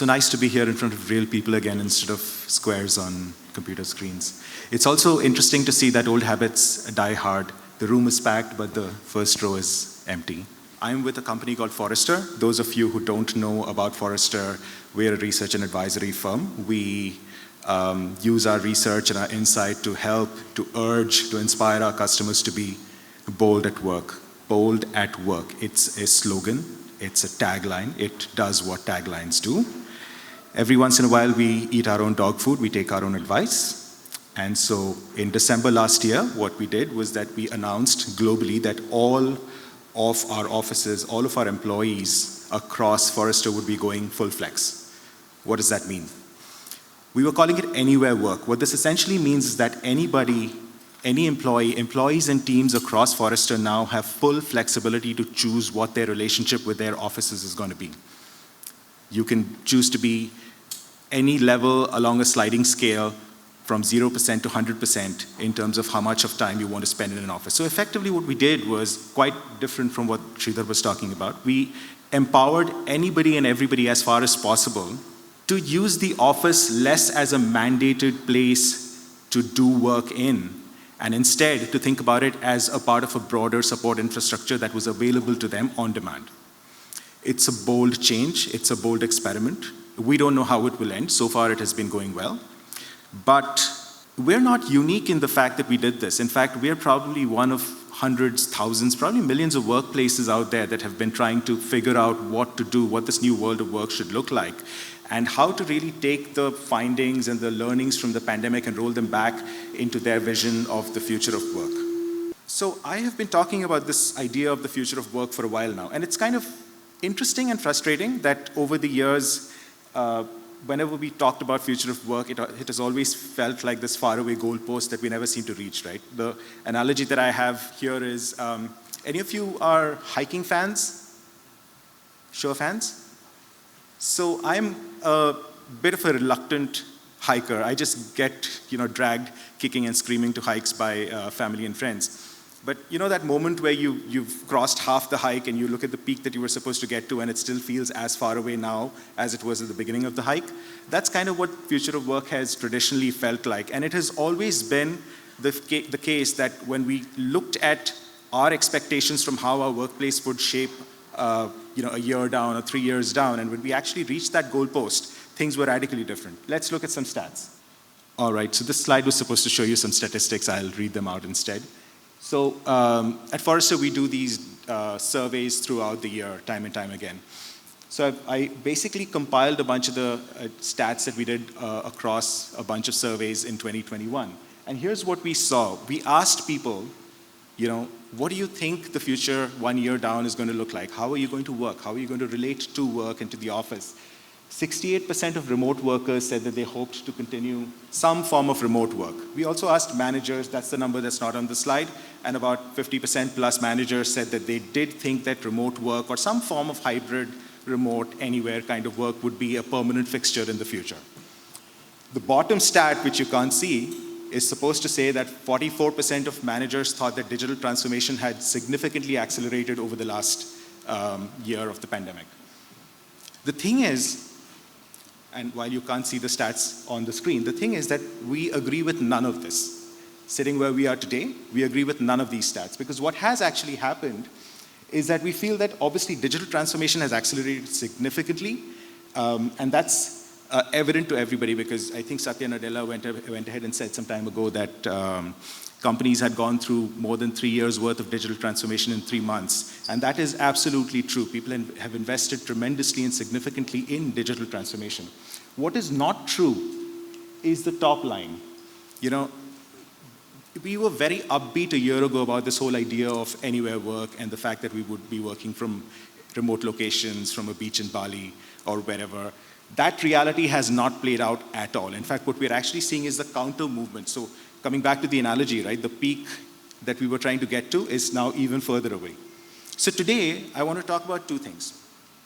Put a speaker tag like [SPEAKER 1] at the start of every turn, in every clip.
[SPEAKER 1] So nice to be here in front of real people again instead of squares on computer screens. It's also interesting to see that old habits die hard. The room is packed, but the first row is empty. I'm with a company called Forrester. Those of you who don't know about Forrester, we're a research and advisory firm. We use our research and our insight to help, to urge, to inspire our customers to be bold at work. Bold at work. It's a slogan. It's a tagline. It does what taglines do. Every once in a while, we eat our own dog food. We take our own advice. And so in December last year, what we did was that we announced globally that all of our offices, all of our employees across Forrester would be going full flex. What does that mean? We were calling it anywhere work. What this essentially means is that anybody, any employee, employees and teams across Forrester now have full flexibility to choose what their relationship with their offices is going to be. You can choose to be any level along a sliding scale from 0% to 100% in terms of how much of time you want to spend in an office. So effectively what we did was quite different from what Sridhar was talking about. We empowered anybody and everybody as far as possible to use the office less as a mandated place to do work in, and instead to think about it as a part of a broader support infrastructure that was available to them on demand. It's a bold change, it's a bold experiment. We don't know how it will end. So far it has been going well. But we're not unique in the fact that we did this. In fact, we're probably one of hundreds, thousands, probably millions of workplaces out there that have been trying to figure out what to do, what this new world of work should look like, and how to really take the findings and the learnings from the pandemic and roll them back into their vision of the future of work. So I have been talking about this idea of the future of work for a while now, and it's kind of interesting and frustrating that over the years, whenever we talked about future of work, it has always felt like this faraway goalpost that we never seem to reach, right? The analogy that I have here is, any of you are hiking fans? Show of hands? So I'm a bit of a reluctant hiker. I just get, dragged kicking and screaming to hikes by family and friends. But you know that moment where you've crossed half the hike and you look at the peak that you were supposed to get to and it still feels as far away now as it was at the beginning of the hike? That's kind of what future of work has traditionally felt like. And it has always been the case that when we looked at our expectations from how our workplace would shape a year down or 3 years down, and when we actually reached that goalpost, things were radically different. Let's look at some stats. All right, so this slide was supposed to show you some statistics. I'll read them out instead. So at Forrester, we do these surveys throughout the year, time and time again. So I basically compiled a bunch of the stats that we did across a bunch of surveys in 2021. And here's what we saw. We asked people, what do you think the future 1 year down is going to look like? How are you going to work? How are you going to relate to work and to the office? 68% of remote workers said that they hoped to continue some form of remote work. We also asked managers, that's the number that's not on the slide, and about 50% plus managers said that they did think that remote work or some form of hybrid, remote, anywhere kind of work would be a permanent fixture in the future. The bottom stat, which you can't see, is supposed to say that 44% of managers thought that digital transformation had significantly accelerated over the last year of the pandemic. The thing is, and while you can't see the stats on the screen, the thing is that we agree with none of this. Sitting where we are today, we agree with none of these stats, because what has actually happened is that we feel that obviously digital transformation has accelerated significantly, and that's evident to everybody, because I think Satya Nadella went ahead and said some time ago that companies had gone through more than 3 years worth of digital transformation in 3 months. And that is absolutely true. People have invested tremendously and significantly in digital transformation. What is not true is the top line. We were very upbeat a year ago about this whole idea of anywhere work and the fact that we would be working from remote locations, from a beach in Bali or wherever. That reality has not played out at all. In fact, what we're actually seeing is the counter movement. So coming back to the analogy, right, the peak that we were trying to get to is now even further away. So today, I want to talk about two things.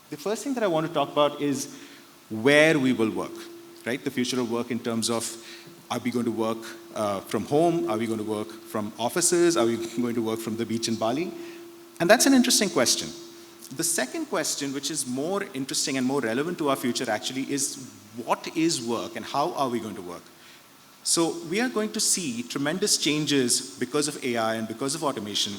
[SPEAKER 1] The first thing that I want to talk about is where we will work, right? The future of work in terms of, are we going to work from home? Are we going to work from offices? Are we going to work from the beach in Bali? And that's an interesting question. The second question, which is more interesting and more relevant to our future actually, is what is work and how are we going to work? So we are going to see tremendous changes because of AI and because of automation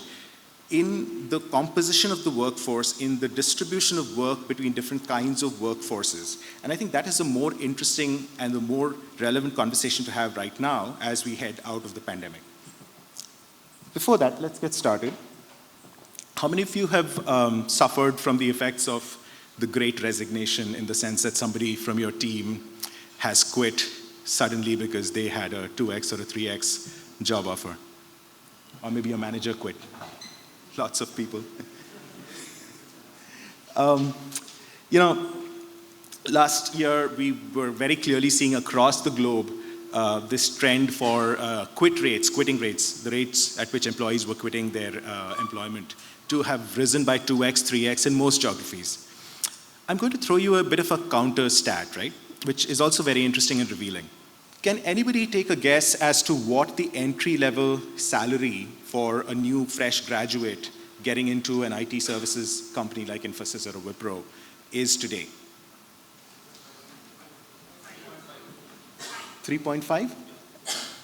[SPEAKER 1] in the composition of the workforce, in the distribution of work between different kinds of workforces. And I think that is a more interesting and a more relevant conversation to have right now as we head out of the pandemic. Before that, let's get started. How many of you have suffered from the effects of the Great Resignation, in the sense that somebody from your team has quit suddenly because they had a 2x or a 3x job offer? Or maybe your manager quit. Lots of people. Last year we were very clearly seeing across the globe this trend for quitting rates, the rates at which employees were quitting their employment, to have risen by 2x, 3x in most geographies. I'm going to throw you a bit of a counter stat, right, which is also very interesting and revealing. Can anybody take a guess as to what the entry-level salary for a new, fresh graduate getting into an IT services company like Infosys or Wipro is today? 3.5?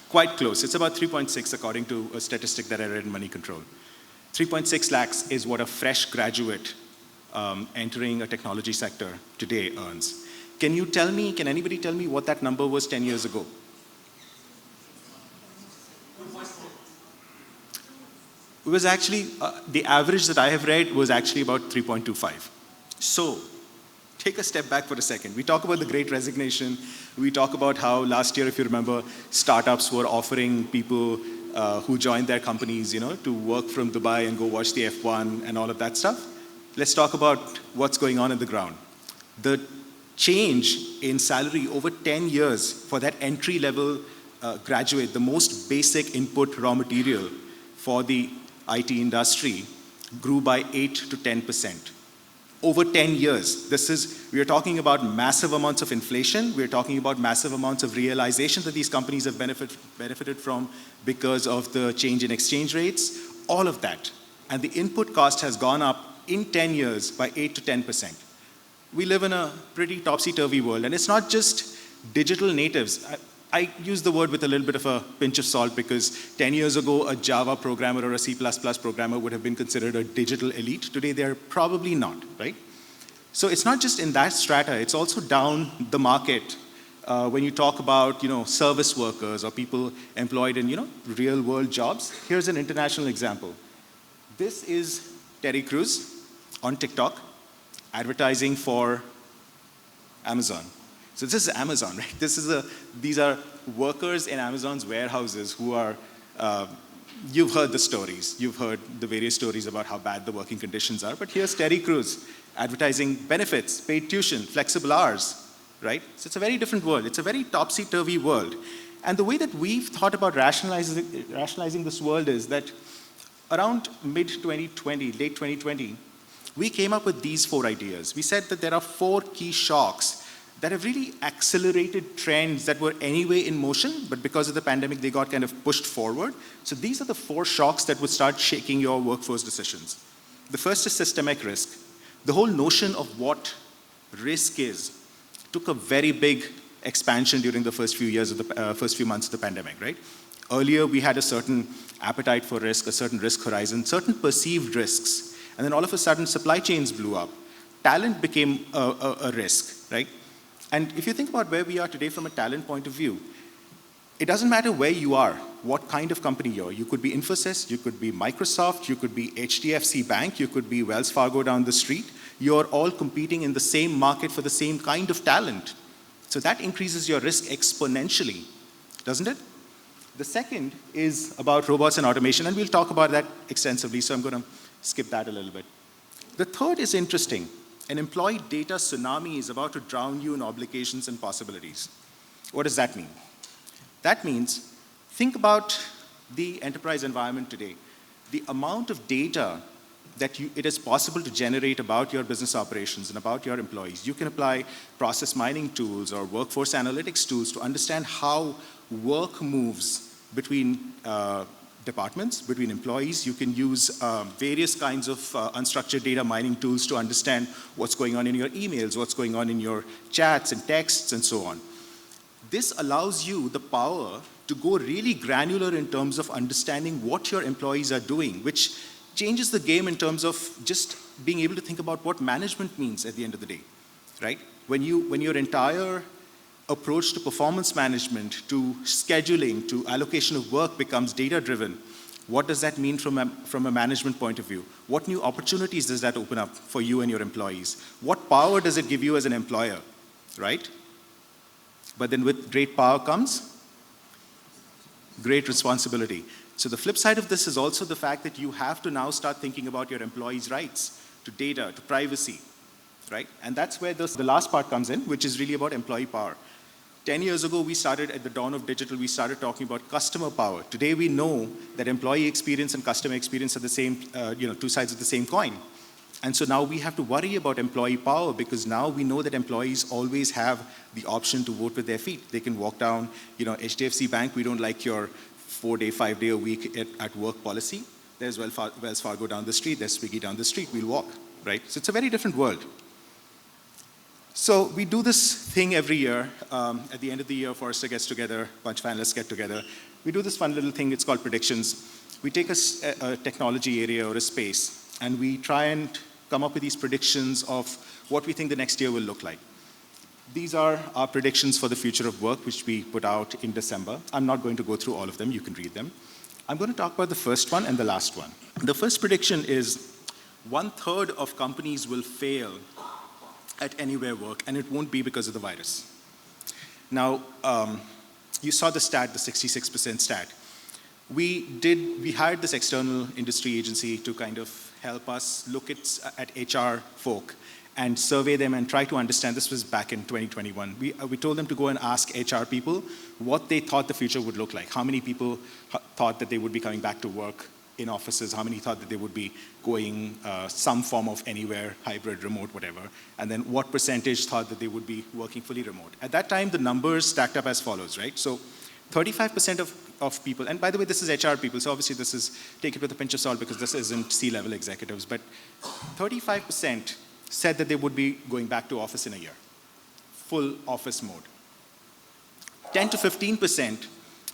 [SPEAKER 1] Quite close. It's about 3.6 according to a statistic that I read in Money Control. 3.6 lakhs is what a fresh graduate entering a technology sector today earns. Can anybody tell me what that number was 10 years ago? It was actually, the average that I have read was actually about 3.25. So, take a step back for a second. We talk about the Great Resignation. We talk about how last year, if you remember, startups were offering people who joined their companies, to work from Dubai and go watch the F1 and all of that stuff. Let's talk about what's going on the ground. The change in salary over 10 years for that entry-level graduate, the most basic input raw material for the IT industry, grew by 8 to 10%. Over 10 years. We are talking about massive amounts of inflation. We're talking about massive amounts of realization that these companies have benefited from because of the change in exchange rates, all of that. And the input cost has gone up in 10 years by 8 to 10%. We live in a pretty topsy-turvy world, and it's not just digital natives. I use the word with a little bit of a pinch of salt because 10 years ago, a Java programmer or a C++ programmer would have been considered a digital elite. Today, they're probably not, right? So it's not just in that strata, it's also down the market. When you talk about, service workers or people employed in, real-world jobs. Here's an international example. This is Terry Crews on TikTok, advertising for Amazon. So this is Amazon, right? These are workers in Amazon's warehouses who are, you've heard the stories. You've heard the various stories about how bad the working conditions are. But here's Terry Crews advertising benefits, paid tuition, flexible hours, right? So it's a very different world. It's a very topsy-turvy world. And the way that we've thought about rationalizing this world is that around mid-2020, late 2020, we came up with these 4 ideas. We said that there are 4 key shocks that have really accelerated trends that were anyway in motion, but because of the pandemic, they got kind of pushed forward. So these are the 4 shocks that would start shaking your workforce decisions. The first is systemic risk. The whole notion of what risk is took a very big expansion during the first few months of the pandemic, right? Earlier, we had a certain appetite for risk, a certain risk horizon, certain perceived risks. And then all of a sudden, supply chains blew up. Talent became a risk, right? And if you think about where we are today from a talent point of view, it doesn't matter where you are, what kind of company you're. You could be Infosys, you could be Microsoft, you could be HDFC Bank, you could be Wells Fargo down the street. You're all competing in the same market for the same kind of talent. So that increases your risk exponentially, doesn't it? The second is about robots and automation, and we'll talk about that extensively, so I'm going to skip that a little bit. The third is interesting. An employee data tsunami is about to drown you in obligations and possibilities. What does that mean? That means, think about the enterprise environment today. The amount of data that it is possible to generate about your business operations and about your employees. You can apply process mining tools or workforce analytics tools to understand how work moves between departments, between employees. You can use various kinds of unstructured data mining tools to understand what's going on in your emails, what's going on in your chats and texts, and so on. This allows you the power to go really granular in terms of understanding what your employees are doing, which changes the game in terms of just being able to think about what management means at the end of the day, right? When your entire approach to performance management, to scheduling, to allocation of work becomes data-driven, what does that mean from a management point of view? What new opportunities does that open up for you and your employees? What power does it give you as an employer, right? But then with great power comes great responsibility. So the flip side of this is also the fact that you have to now start thinking about your employees' rights to data, to privacy, right? And that's where the last part comes in, which is really about employee power. 10 years ago, we started, at the dawn of digital, we started talking about customer power. Today, we know that employee experience and customer experience are the same, two sides of the same coin. And so now we have to worry about employee power because now we know that employees always have the option to vote with their feet. They can walk down, HDFC Bank, we don't like your 4-day, 5-day a week at work policy. There's Wells Fargo down the street, there's Swiggy down the street, we'll walk, right? So it's a very different world. So we do this thing every year. At the end of the year, Forrester gets together, a bunch of analysts get together. We do this fun little thing, it's called predictions. We take a technology area or a space, and we try and come up with these predictions of what we think the next year will look like. These are our predictions for the future of work, which we put out in December. I'm not going to go through all of them, you can read them. I'm going to talk about the first one and the last one. The first prediction is 1/3 of companies will fail at anywhere work, and it won't be because of the virus. Now, you saw the stat, the 66% stat. We hired this external industry agency to kind of help us look at HR folk and survey them and try to understand. This was back in 2021. We told them to go and ask HR people what they thought the future would look like. How many people thought that they would be coming back to work in offices? How many thought that they would be going some form of anywhere, hybrid, remote, whatever? And then what percentage thought that they would be working fully remote? At that time, the numbers stacked up as follows, right? So 35% of people, and by the way, this is HR people, so obviously this is, take it with a pinch of salt because this isn't C-level executives, but 35% said that they would be going back to office in a year, full office mode. 10 to 15%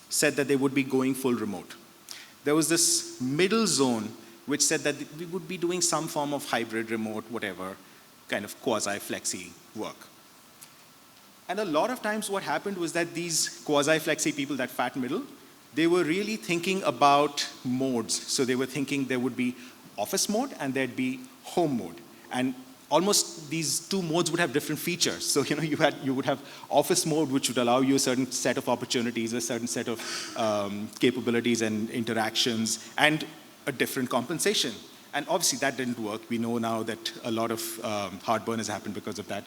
[SPEAKER 1] said that they would be going full remote. There was this middle zone which said that we would be doing some form of hybrid, remote, whatever, kind of quasi-flexi work. And a lot of times what happened was that these quasi-flexi people, that fat middle, they were really thinking about modes. So they were thinking there would be office mode and there'd be home mode. And almost these two modes would have different features. So you would have office mode, which would allow you a certain set of opportunities, a certain set of capabilities and interactions, and a different compensation. And obviously that didn't work. We know now that a lot of heartburn has happened because of that.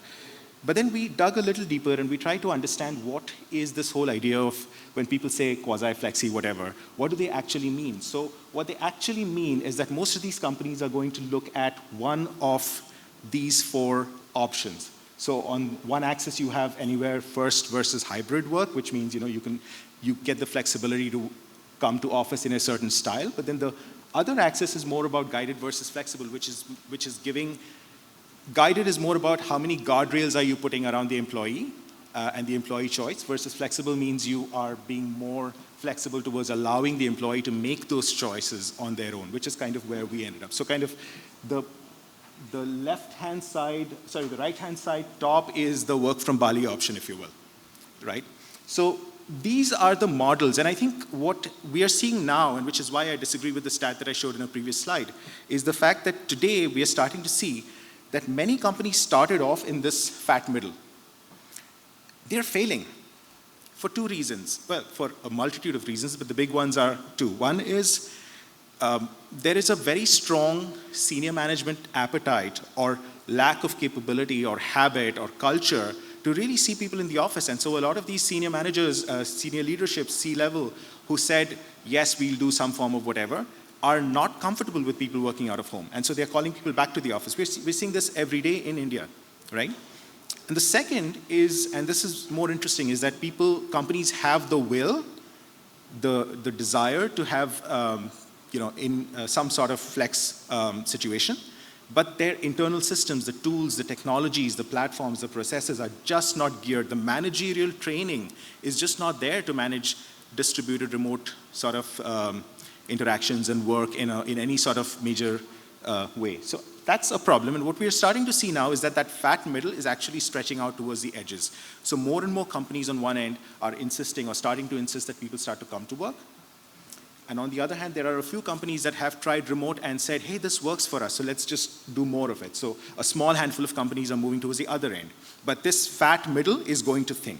[SPEAKER 1] But then we dug a little deeper and we tried to understand what is this whole idea of when people say quasi-flexi, whatever, what do they actually mean? So what they actually mean is that most of these companies are going to look at one of these 4 options. So on one axis you have anywhere first versus hybrid work, which means you get the flexibility to come to office in a certain style, but then the other axis is more about guided versus flexible, which is giving. Guided is more about how many guardrails are you putting around the employee and the employee choice, versus flexible means you are being more flexible towards allowing the employee to make those choices on their own, which is kind of where we ended up. So kind of the left-hand side, sorry, the right-hand side top is the work from Bali option, if you will, right? So these are the models, and I think what we are seeing now, and which is why I disagree with the stat that I showed in a previous slide, is the fact that today we are starting to see that many companies started off in this fat middle. They're failing for 2 reasons. Well, for a multitude of reasons, but the big ones are 2. One is there is a very strong senior management appetite or lack of capability or habit or culture to really see people in the office. And so a lot of these senior managers, senior leadership, C-level, who said, yes, we'll do some form of whatever, are not comfortable with people working out of home. And so they're calling people back to the office. We're seeing this every day in India, right? And the second is, and this is more interesting, is that companies have the will, the desire to have, in some sort of flex situation, but their internal systems, the tools, the technologies, the platforms, the processes are just not geared. The managerial training is just not there to manage distributed remote sort of interactions and work in any sort of major way. So that's a problem. And what we're starting to see now is that fat middle is actually stretching out towards the edges. So more and more companies on one end are insisting or starting to insist that people start to come to work. And on the other hand, there are a few companies that have tried remote and said, hey, this works for us, so let's just do more of it. So a small handful of companies are moving towards the other end. But this fat middle is going to thin.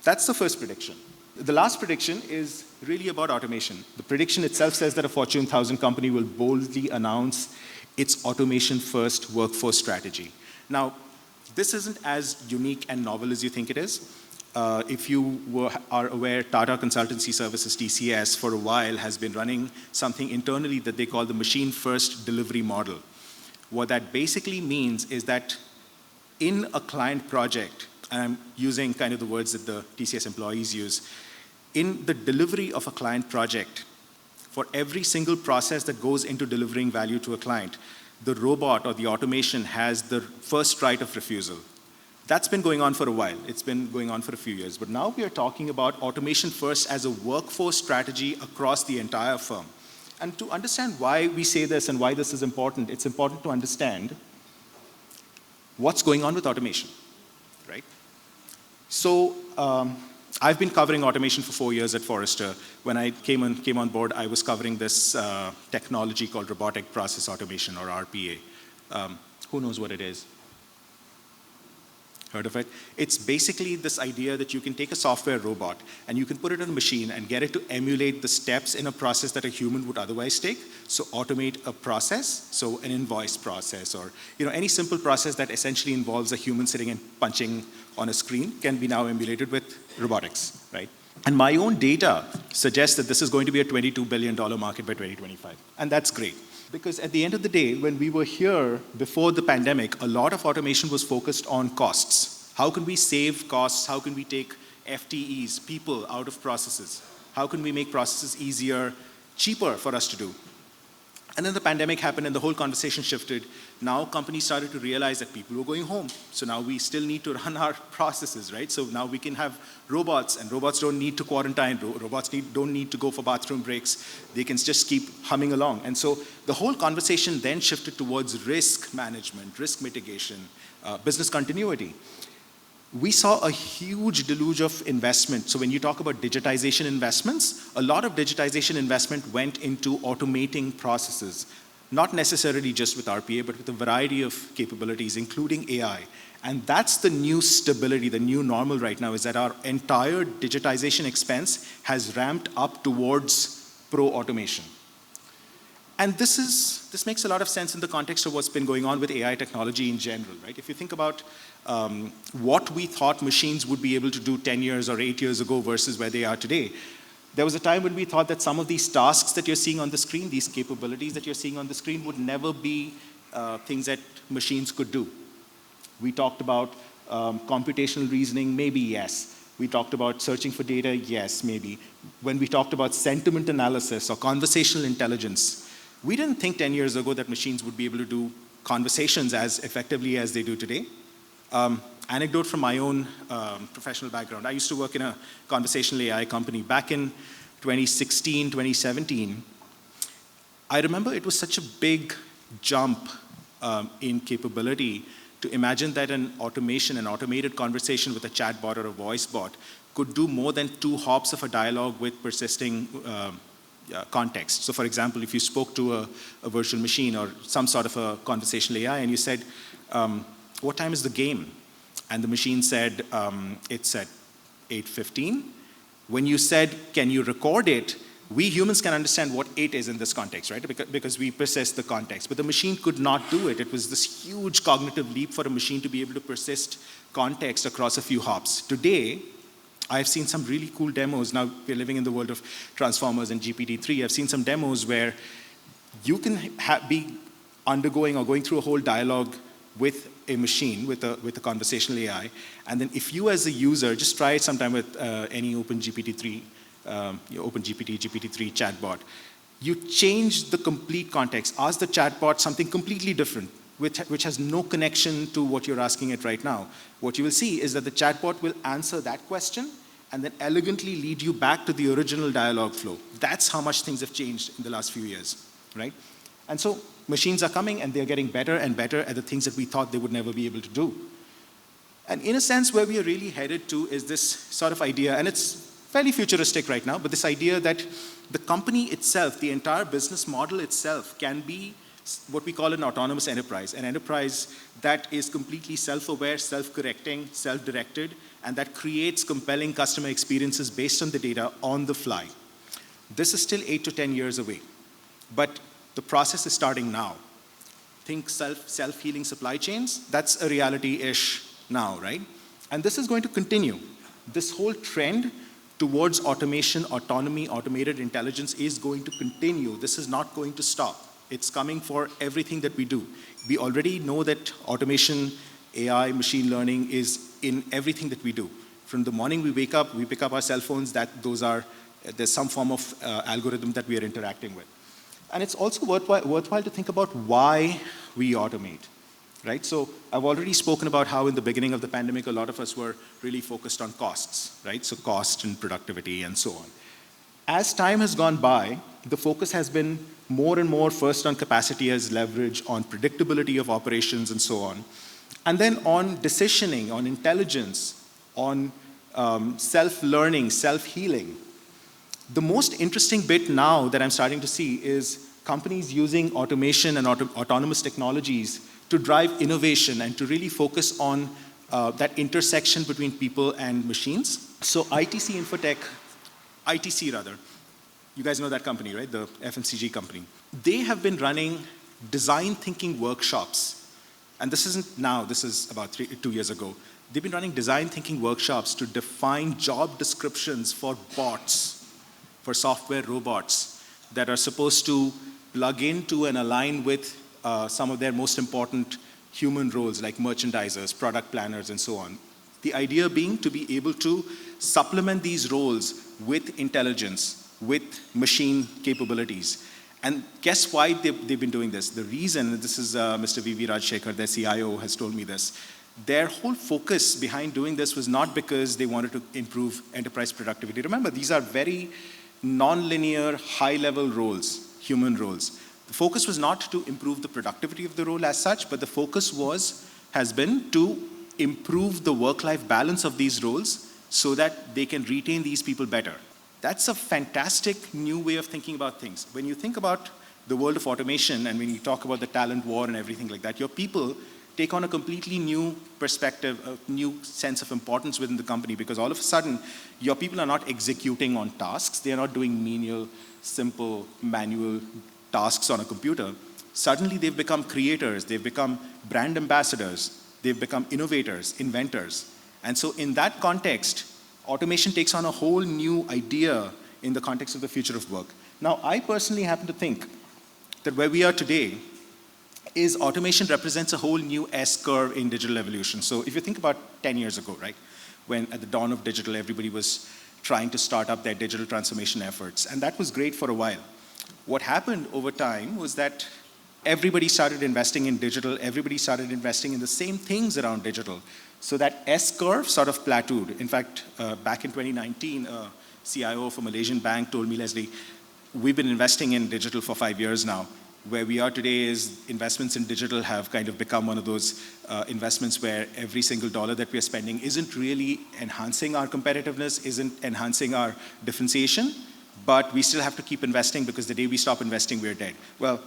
[SPEAKER 1] That's the first prediction. The last prediction is really about automation. The prediction itself says that a Fortune 1000 company will boldly announce its automation-first workforce strategy. Now, this isn't as unique and novel as you think it is. If you are aware, Tata Consultancy Services, TCS, for a while has been running something internally that they call the machine-first delivery model. What that basically means is that in a client project, and I'm using kind of the words that the TCS employees use, in the delivery of a client project, for every single process that goes into delivering value to a client, the robot or the automation has the first right of refusal. That's been going on for a while. It's been going on for a few years. But now we are talking about automation first as a workforce strategy across the entire firm. And to understand why we say this and why this is important, it's important to understand what's going on with automation, right? So I've been covering automation for 4 years at Forrester. When I came on board, I was covering this technology called robotic process automation, or RPA. Who knows what it is? Heard of it? It's basically this idea that you can take a software robot and you can put it on a machine and get it to emulate the steps in a process that a human would otherwise take. So automate a process, so an invoice process, or any simple process that essentially involves a human sitting and punching on a screen can be now emulated with robotics, right? And my own data suggests that this is going to be a $22 billion market by 2025. And that's great. Because at the end of the day, when we were here before the pandemic, a lot of automation was focused on costs. How can we save costs? How can we take FTEs, people, out of processes? How can we make processes easier, cheaper for us to do? And then the pandemic happened and the whole conversation shifted. Now companies started to realize that people were going home. So now we still need to run our processes, right? So now we can have robots, and robots don't need to quarantine. Robots don't need to go for bathroom breaks. They can just keep humming along. And so the whole conversation then shifted towards risk management, risk mitigation, business continuity. We saw a huge deluge of investment. So when you talk about digitization investments, a lot of digitization investment went into automating processes, not necessarily just with RPA, but with a variety of capabilities, including AI. And that's the new stability, the new normal right now, is that our entire digitization expense has ramped up towards pro-automation. And this makes a lot of sense in the context of what's been going on with AI technology in general, right? If you think about what we thought machines would be able to do 10 years or 8 years ago versus where they are today, there was a time when we thought that some of these tasks that you're seeing on the screen, these capabilities that you're seeing on the screen, would never be things that machines could do. We talked about computational reasoning, maybe yes. We talked about searching for data, yes, maybe. When we talked about sentiment analysis or conversational intelligence, we didn't think 10 years ago that machines would be able to do conversations as effectively as they do today. Anecdote from my own professional background. I used to work in a conversational AI company back in 2016, 2017. I remember it was such a big jump in capability to imagine that an automated conversation with a chatbot or a voice bot could do more than 2 hops of a dialogue with persisting context. So for example, if you spoke to a virtual machine or some sort of a conversational AI and you said, what time is the game? And the machine said, it's at 8:15. When you said, can you record it? We humans can understand what 8 is in this context, right? Because we persist the context. But the machine could not do it. It was this huge cognitive leap for a machine to be able to persist context across a few hops. Today, I've seen some really cool demos. Now we're living in the world of transformers and GPT-3. I've seen some demos where you can be undergoing or going through a whole dialogue with a machine, with a conversational AI. And then if you as a user, just try it sometime with any open GPT-3 your OpenGPT, GPT-3 chatbot, you change the complete context. Ask the chatbot something completely different, which has no connection to what you're asking it right now. What you will see is that the chatbot will answer that question and then elegantly lead you back to the original dialogue flow. That's how much things have changed in the last few years, right? And so machines are coming and they're getting better and better at the things that we thought they would never be able to do. And in a sense, where we are really headed to is this sort of idea, and it's fairly futuristic right now, but this idea that the company itself, the entire business model itself, can be what we call an autonomous enterprise, an enterprise that is completely self-aware, self-correcting, self-directed, and that creates compelling customer experiences based on the data on the fly. This is still 8 to 10 years away, but the process is starting now. Think self-healing supply chains, that's a reality-ish now, right? And this is going to continue. This whole trend towards automation, autonomy, automated intelligence is going to continue. This is not going to stop. It's coming for everything that we do. We already know that automation, AI, machine learning is in everything that we do. From the morning we wake up, we pick up our cell phones, there's some form of algorithm that we are interacting with. And it's also worthwhile to think about why we automate, right? So I've already spoken about how in the beginning of the pandemic, a lot of us were really focused on costs, right? So cost and productivity and so on. As time has gone by, the focus has been more and more first on capacity as leverage, on predictability of operations and so on. And then on decisioning, on intelligence, on self-learning, self-healing. The most interesting bit now that I'm starting to see is companies using automation and autonomous technologies to drive innovation and to really focus on that intersection between people and machines. So ITC rather, you guys know that company, right? The FMCG company. They have been running design thinking workshops. And this isn't now, this is about 2 years ago. They've been running design thinking workshops to define job descriptions for bots, for software robots that are supposed to plug into and align with some of their most important human roles like merchandisers, product planners, and so on. The idea being to be able to supplement these roles with intelligence, with machine capabilities. And guess why they've been doing this? The reason, this is Mr. V.V. Rajshekhar, their CIO, has told me this. Their whole focus behind doing this was not because they wanted to improve enterprise productivity. Remember, these are very non-linear, high-level roles, human roles. The focus was not to improve the productivity of the role as such, but the focus has been to improve the work-life balance of these roles so that they can retain these people better. That's a fantastic new way of thinking about things. When you think about the world of automation and when you talk about the talent war and everything like that, your people take on a completely new perspective, a new sense of importance within the company, because all of a sudden, your people are not executing on tasks. They are not doing menial, simple, manual tasks on a computer. Suddenly, they've become creators. They've become brand ambassadors. They've become innovators, inventors. And so in that context, automation takes on a whole new idea in the context of the future of work. Now, I personally happen to think that where we are today is automation represents a whole new S-curve in digital evolution. So if you think about 10 years ago, right, when at the dawn of digital, everybody was trying to start up their digital transformation efforts, and that was great for a while. What happened over time was that everybody started investing in digital, everybody started investing in the same things around digital. So that S-curve sort of plateaued. In fact, back in 2019, a CIO of a Malaysian bank told me, Leslie, we've been investing in digital for 5 years now. Where we are today is investments in digital have kind of become one of those investments where every single dollar that we're spending isn't really enhancing our competitiveness, isn't enhancing our differentiation, but we still have to keep investing because the day we stop investing, we're dead. Well,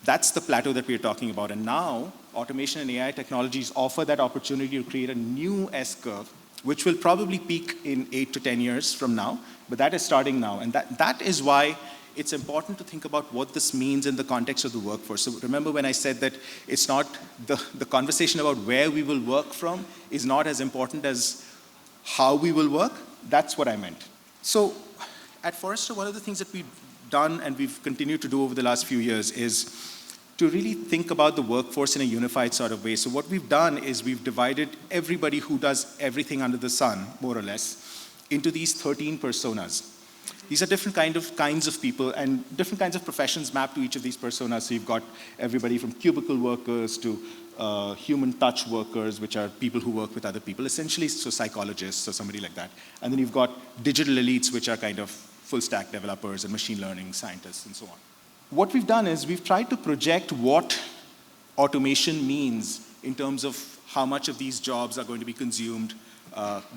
[SPEAKER 1] that's the plateau that we're talking about. And now, automation and AI technologies offer that opportunity to create a new S-curve, which will probably peak in 8 to 10 years from now, but that is starting now. And that is why it's important to think about what this means in the context of the workforce. So remember when I said that it's not, the conversation about where we will work from is not as important as how we will work. That's what I meant. So at Forrester, one of the things that we've done and we've continued to do over the last few years is to really think about the workforce in a unified sort of way. So what we've done is we've divided everybody who does everything under the sun, more or less, into these 13 personas. These are different kinds of people and different kinds of professions mapped to each of these personas. So you've got everybody from cubicle workers to human touch workers, which are people who work with other people, essentially, so psychologists or somebody like that. And then you've got digital elites, which are kind of full stack developers and machine learning scientists and so on. What we've done is we've tried to project what automation means in terms of how much of these jobs are going to be consumed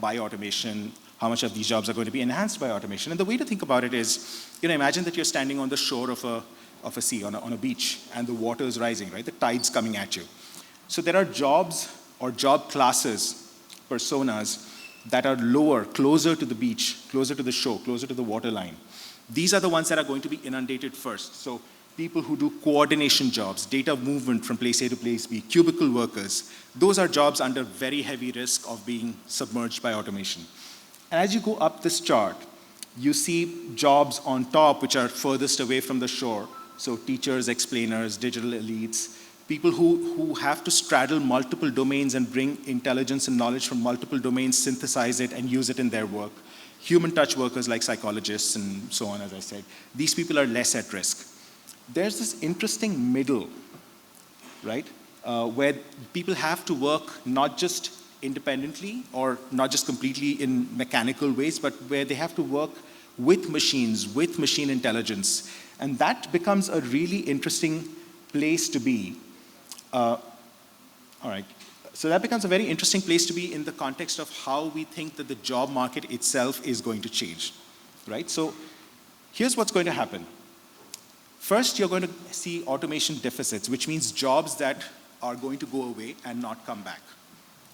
[SPEAKER 1] by automation, how much of these jobs are going to be enhanced by automation. And the way to think about it is, imagine that you're standing on the shore of a sea, on a beach, and the water is rising, right? The tide's coming at you. So there are jobs or job classes, personas, that are lower, closer to the beach, closer to the shore, closer to the water line. These are the ones that are going to be inundated first. So people who do coordination jobs, data movement from place A to place B, cubicle workers, those are jobs under very heavy risk of being submerged by automation. And as you go up this chart, you see jobs on top which are furthest away from the shore. So teachers, explainers, digital elites, people who have to straddle multiple domains and bring intelligence and knowledge from multiple domains, synthesize it, and use it in their work. Human touch workers like psychologists and so on, as I said. These people are less at risk. There's this interesting middle, right, where people have to work not just independently or not just completely in mechanical ways, but where they have to work with machines, with machine intelligence. And that becomes a really interesting place to be. All right. So that becomes a very interesting place to be in the context of how we think that the job market itself is going to change, right? So here's what's going to happen. First, you're going to see automation deficits, which means jobs that are going to go away and not come back,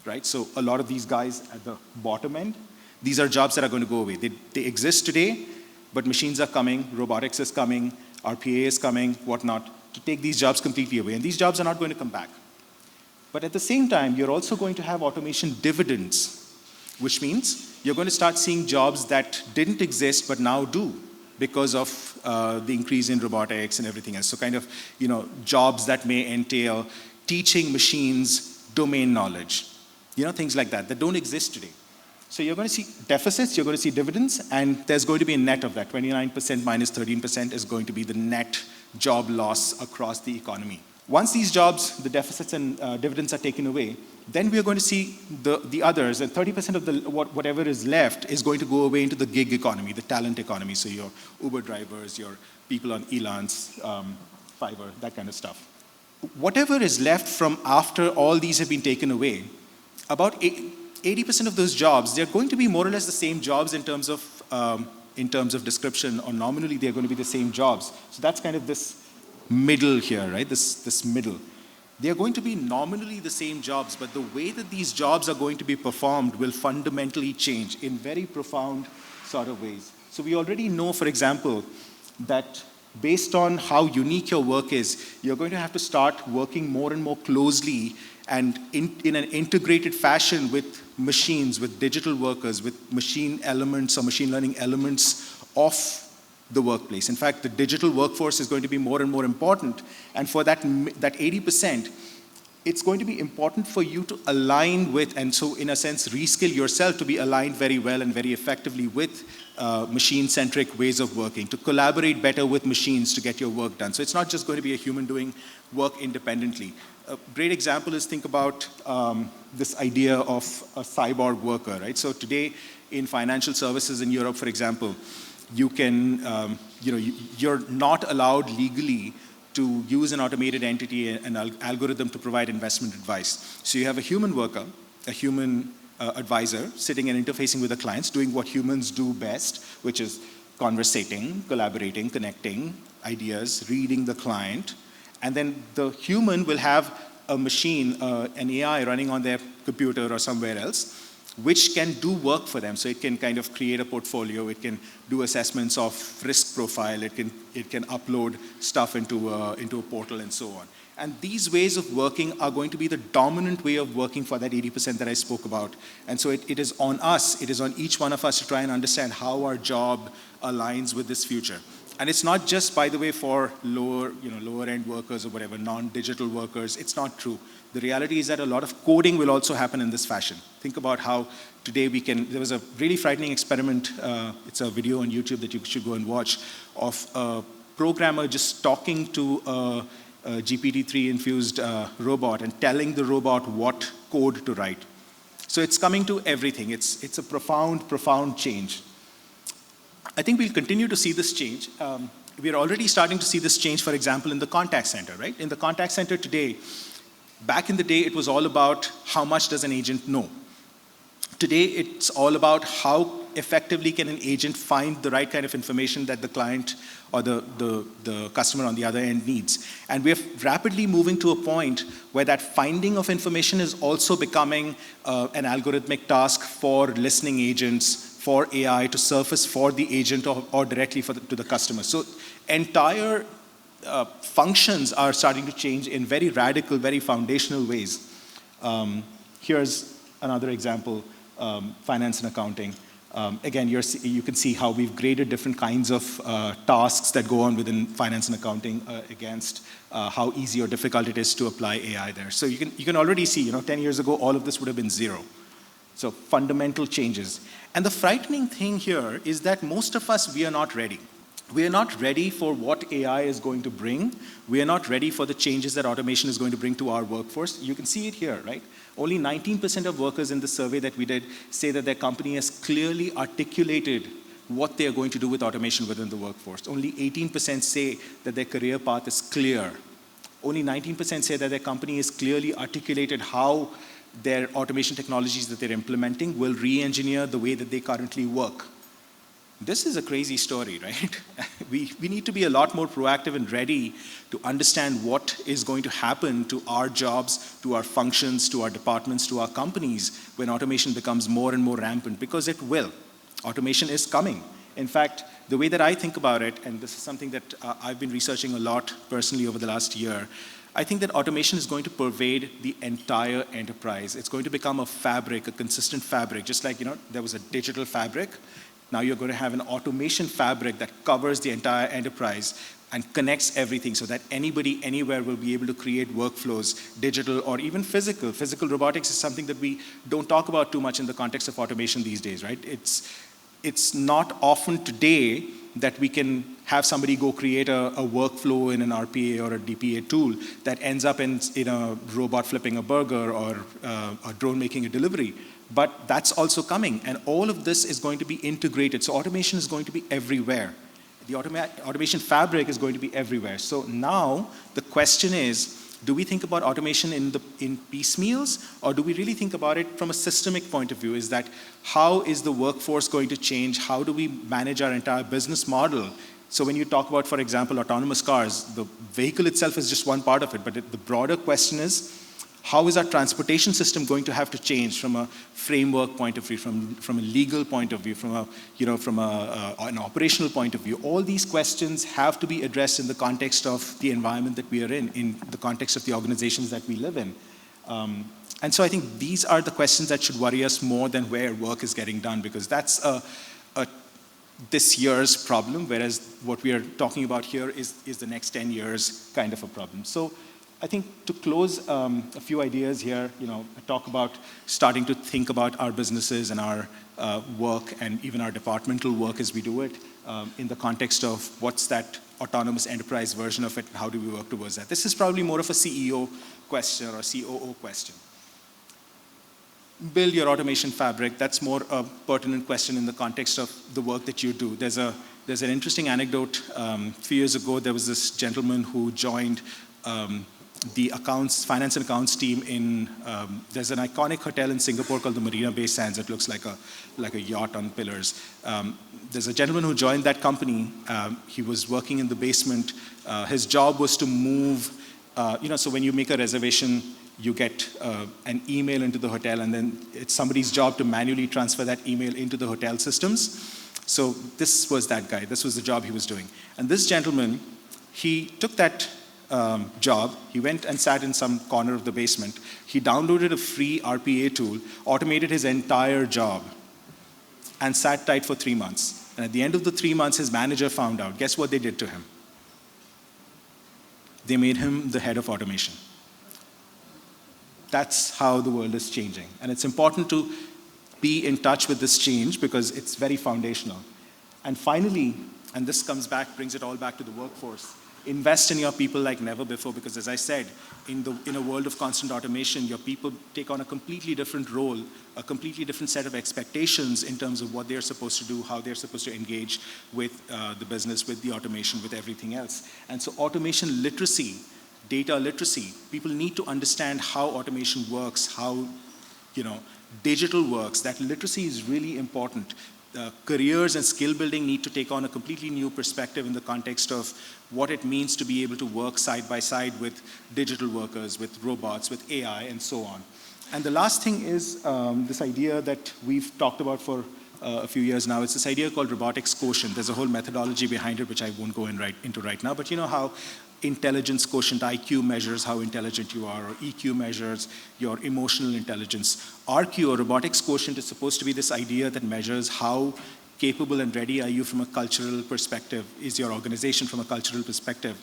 [SPEAKER 1] right? So a lot of these guys at the bottom end, these are jobs that are going to go away. They exist today, but machines are coming, robotics is coming, RPA is coming, whatnot, to take these jobs completely away. And these jobs are not going to come back. But at the same time, you're also going to have automation dividends, which means you're going to start seeing jobs that didn't exist but now do because of the increase in robotics and everything else. So kind of, jobs that may entail teaching machines domain knowledge, things like that don't exist today. So you're going to see deficits, you're going to see dividends, and there's going to be a net of that. 29% minus 13% is going to be the net job loss across the economy. Once these jobs, the deficits and dividends are taken away, then we are going to see the others, and 30% of whatever is left is going to go away into the gig economy, the talent economy, so your Uber drivers, your people on Elance, Fiverr, that kind of stuff. Whatever is left from after all these have been taken away, about 80% of those jobs, they're going to be more or less the same jobs in terms of description, or nominally they're going to be the same jobs. So that's kind of this middle here, right? This middle. They are going to be nominally the same jobs, but the way that these jobs are going to be performed will fundamentally change in very profound sort of ways. So we already know, for example, that based on how unique your work is, you're going to have to start working more and more closely and in an integrated fashion with machines, with digital workers, with machine elements or machine learning elements of the workplace. In fact, the digital workforce is going to be more and more important. And for that 80%, it's going to be important for you to align with, and so in a sense, reskill yourself to be aligned very well and very effectively with machine-centric ways of working, to collaborate better with machines to get your work done. So it's not just going to be a human doing work independently. A great example is, think about this idea of a cyborg worker, right? So today in financial services in Europe, for example, you can, you're not allowed legally to use an automated entity, an algorithm to provide investment advice. So you have a human worker, a human advisor sitting and interfacing with the clients, doing what humans do best, which is conversating, collaborating, connecting ideas, reading the client. And then the human will have a machine, an AI running on their computer or somewhere else, which can do work for them. So it can kind of create a portfolio, it can do assessments of risk profile, it can upload stuff into a portal and so on. And these ways of working are going to be the dominant way of working for that 80% that I spoke about. And so it is on us, it is on each one of us to try and understand how our job aligns with this future. And it's not just, by the way, for lower end workers or whatever, non-digital workers. It's not true. The reality is that a lot of coding will also happen in this fashion. Think about how today there was a really frightening experiment, it's a video on YouTube that you should go and watch, of a programmer just talking to a GPT-3 infused robot and telling the robot what code to write. So it's coming to everything. It's a profound, profound change. I think we'll continue to see this change. We're already starting to see this change, for example, in the contact center, right? In the contact center today, back in the day, it was all about how much does an agent know. Today, it's all about how effectively can an agent find the right kind of information that the client or the customer on the other end needs. And we're rapidly moving to a point where that finding of information is also becoming an algorithmic task for listening agents, for AI to surface for the agent or directly to the customer. So entire functions are starting to change in very radical, very foundational ways. Here's another example, finance and accounting. Again, you can see how we've graded different kinds of tasks that go on within finance and accounting against how easy or difficult it is to apply AI there. So you can already see, 10 years ago, all of this would have been zero. So fundamental changes. And the frightening thing here is that most of us, we are not ready. We are not ready for what AI is going to bring. We are not ready for the changes that automation is going to bring to our workforce. You can see it here, right? Only 19% of workers in the survey that we did say that their company has clearly articulated what they are going to do with automation within the workforce. Only 18% say that their career path is clear. Only 19% say that their company has clearly articulated how their automation technologies that they're implementing will re-engineer the way that they currently work. This is a crazy story, right? We need to be a lot more proactive and ready to understand what is going to happen to our jobs, to our functions, to our departments, to our companies when automation becomes more and more rampant, because it will. Automation is coming. In fact, the way that I think about it, and this is something that I've been researching a lot personally over the last year, I think that automation is going to pervade the entire enterprise. It's going to become a fabric, a consistent fabric, just like there was a digital fabric. Now you're going to have an automation fabric that covers the entire enterprise and connects everything so that anybody, anywhere will be able to create workflows, digital or even physical. Physical robotics is something that we don't talk about too much in the context of automation these days, right? It's not often today that we can have somebody go create a workflow in an RPA or a DPA tool that ends up in a robot flipping a burger or a drone making a delivery. But that's also coming, and all of this is going to be integrated. So automation is going to be everywhere. The automation fabric is going to be everywhere. So now the question is, do we think about automation in piecemeals, or do we really think about it from a systemic point of view? Is that how is the workforce going to change? How do we manage our entire business model? So when you talk about, for example, autonomous cars, the vehicle itself is just one part of it, but the broader question is, how is our transportation system going to have to change from a framework point of view, from a legal point of view, from an operational point of view? All these questions have to be addressed in the context of the environment that we are in the context of the organizations that we live in. And so I think these are the questions that should worry us more than where work is getting done, because that's this year's problem, whereas what we are talking about here is the next 10 years kind of a problem. So I think to close a few ideas here, I talk about starting to think about our businesses and our work and even our departmental work as we do it in the context of what's that autonomous enterprise version of it, and how do we work towards that? This is probably more of a CEO question or a COO question. Build your automation fabric. That's more a pertinent question in the context of the work that you do. There's an interesting anecdote. A few years ago, there was this gentleman who joined the finance and accounts team in, there's an iconic hotel in Singapore called the Marina Bay Sands. It looks like a yacht on pillars. There's a gentleman who joined that company. He was working in the basement. His job was to move, so when you make a reservation, you get an email into the hotel, and then it's somebody's job to manually transfer that email into the hotel systems. So this was that guy. This was the job he was doing. And this gentleman, he took that job. He went and sat in some corner of the basement. He downloaded a free RPA tool, automated his entire job, and sat tight for 3 months. And at the end of the 3 months, his manager found out. Guess what they did to him? They made him the head of automation. That's how the world is changing. And it's important to be in touch with this change because it's very foundational. And finally, and this brings it all back to the workforce, invest in your people like never before, because as I said, in a world of constant automation, your people take on a completely different role, a completely different set of expectations in terms of what they're supposed to do, how they're supposed to engage with the business, with the automation, with everything else. And so automation literacy, data literacy, people need to understand how automation works, how digital works. That literacy is really important. Careers and skill building need to take on a completely new perspective in the context of what it means to be able to work side by side with digital workers, with robots, with AI, and so on. And the last thing is this idea that we've talked about for a few years now. It's this idea called robotics quotient. There's a whole methodology behind it, which I won't go into right now. But you know how intelligence quotient, IQ, measures how intelligent you are, or EQ measures your emotional intelligence. RQ, or robotics quotient, is supposed to be this idea that measures how capable and ready are you from a cultural perspective, is your organization from a cultural perspective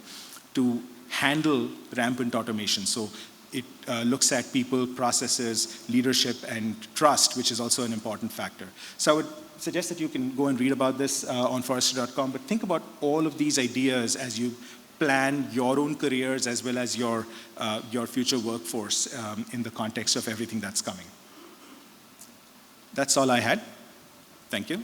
[SPEAKER 1] to handle rampant automation. So it looks at people, processes, leadership, and trust, which is also an important factor. So I would suggest that you can go and read about this on Forrester.com, but think about all of these ideas as you plan your own careers as well as your future workforce in the context of everything that's coming. That's all I had. Thank you.